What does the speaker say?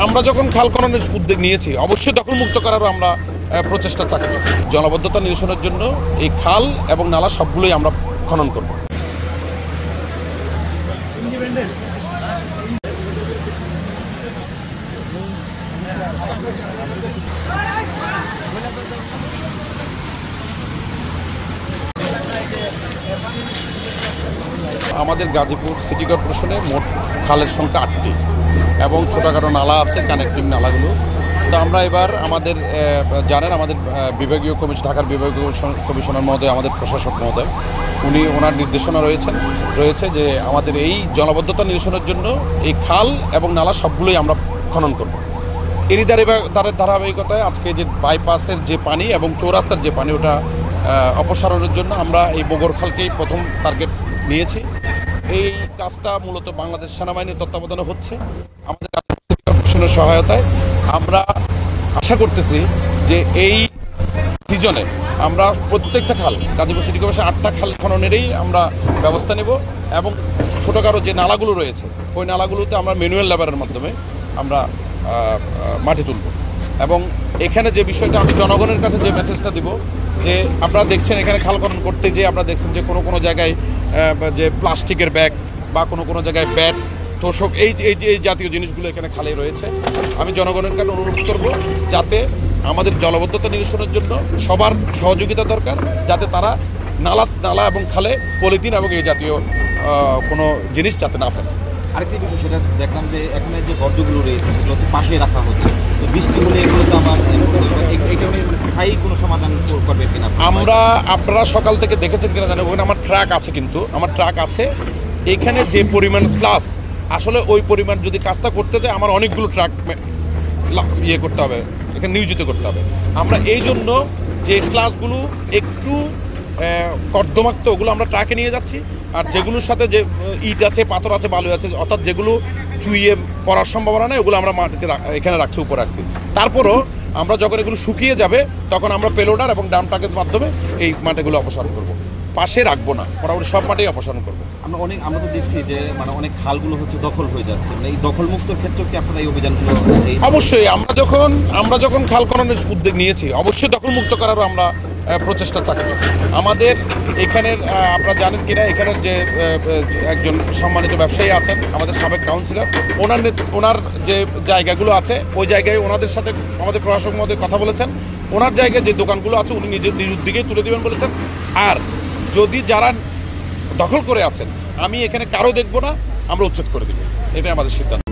আমরা যখন খাল খননের উদ্যোগ নিয়েছি, অবশ্যই দখলমুক্ত করারও আমরা প্রচেষ্টা থাকবে। জলাবদ্ধতা নিরসনের জন্য এই খাল এবং নালা সবগুলোই আমরা খনন করব। আমাদের গাজীপুর সিটি কর্পোরেশনে মোট খালের সংখ্যা 8টি এবং ছোটোখাটো নালা আছে, কানেক্টিং নালাগুলো। তো আমরা এবার আমাদের জানেন আমাদের বিভাগীয় ঢাকার বিভাগীয় কমিশনার মহোদয়, আমাদের প্রশাসক মহোদয়, ওনার নির্দেশনা রয়েছে যে আমাদের এই জলাবদ্ধতা নিরসনের জন্য এই খাল এবং নালা সবগুলোই আমরা খনন করব। এরই ধারাবাহিকতায় আজকে যে বাইপাসের যে পানি এবং চৌরাস্তার যে পানি, ওটা অপসারণের জন্য আমরা এই বগর খালকেই প্রথম টার্গেট নিয়েছি। এই কাজটা মূলত বাংলাদেশ সেনাবাহিনীর তত্ত্বাবধানে হচ্ছে আমাদের কর্পোরেশনের সহায়তায়। আমরা আশা করতেছি যে এই সিজনে আমরা প্রত্যেকটা খাল, গাজীপুর সিটি কর্পোরেশন 8টা খাল খননেরই আমরা ব্যবস্থা নেব এবং ছোটোখাটো যে নালাগুলো রয়েছে ওই নালাগুলোতে আমরা ম্যানুয়াল লেবারের মাধ্যমে আমরা মাটি তুলব। এবং এখানে যে বিষয়টা আমি জনগণের কাছে যে মেসেজটা দিব, যে আপনারা দেখছেন এখানে খাল খনন করতে যেয়ে আপনারা দেখছেন যে কোনো জায়গায় যে প্লাস্টিকের ব্যাগ বা কোনো জায়গায় ব্যাট, তোষক, এই জাতীয় জিনিসগুলো এখানে খালে রয়েছে। আমি জনগণের কাছে অনুরোধ করব যাতে আমাদের জলাবদ্ধতা নিরসনের জন্য সবার সহযোগিতা দরকার, যাতে তারা নালা এবং খালে পলিথিন এবং এই জাতীয় কোনো জিনিস যাতে না ফেলে। আরেকটি বিষয়, সেটা দেখলাম যে এখানে যে বর্জ্যগুলো রয়েছে সেগুলো হচ্ছে পাশে রাখা হচ্ছে। তো বৃষ্টি হলে এগুলো তো আমার স্থায়ী কোনো সমাধান করবে কিনা? আপনারা সকাল থেকে দেখেছেন কিনা জানেন, ওখানে আমার ট্রাক আছে, কিন্তু আমার ট্রাক আছে। এখানে যে পরিমাণ স্লাস, আসলে ওই পরিমাণ যদি কাজটা করতে চাই আমার অনেকগুলো ট্রাক করতে হবে, এখানে নিয়োজিত করতে হবে। আমরা এই জন্য যে স্লাসগুলো একটু কর্দমাক্ত, ওগুলো আমরা ট্রাকে নিয়ে যাচ্ছি। আর যেগুলোর সাথে যে ইট আছে, পাথর আছে, বালু আছে, অর্থাৎ যেগুলো চুইয়ে পড়ার সম্ভাবনা নেই, ওগুলো আমরা মাটিতে এখানে রাখছি, উপরে রাখছি। তারপরও আমরা যখন এগুলো শুকিয়ে যাবে তখন আমরা পেলোডার এবং ডাম ট্রাকের মাধ্যমে এই মাটিগুলো অপসারণ করব। পাশে রাখবো না, মোটামুটি সব মাটিই অপসারণ করবো। আমরা তো দেখছি যে অনেক খালগুলো হচ্ছে দখল হয়ে যাচ্ছে। এই দখলমুক্ত ক্ষেত্রে কি আপনারা এই অভিযানগুলো? অবশ্যই আমরা যখন খাল খননের উদ্যোগ নিয়েছি, অবশ্যই দখলমুক্ত করারও আমরা প্রচেষ্টা থাকবে। আমাদের এখানের আপনারা জানেন কিনা, এখানের যে একজন সম্মানিত ব্যবসায়ী আছেন, আমাদের সাবেক কাউন্সিলর, ওনার যে জায়গাগুলো আছে ওই জায়গায় ওনাদের সাথে আমাদের প্রশাসক মহোদয় কথা বলেছেন। ওনার জায়গায় যে দোকানগুলো আছে উনি নিজের দিকেই তুলে দেবেন বলেছেন। আর যদি যারা দখল করে আছেন, আমি এখানে কারো দেখব না, আমরা উচ্ছেদ করে দেব, এটাই আমাদের সিদ্ধান্ত।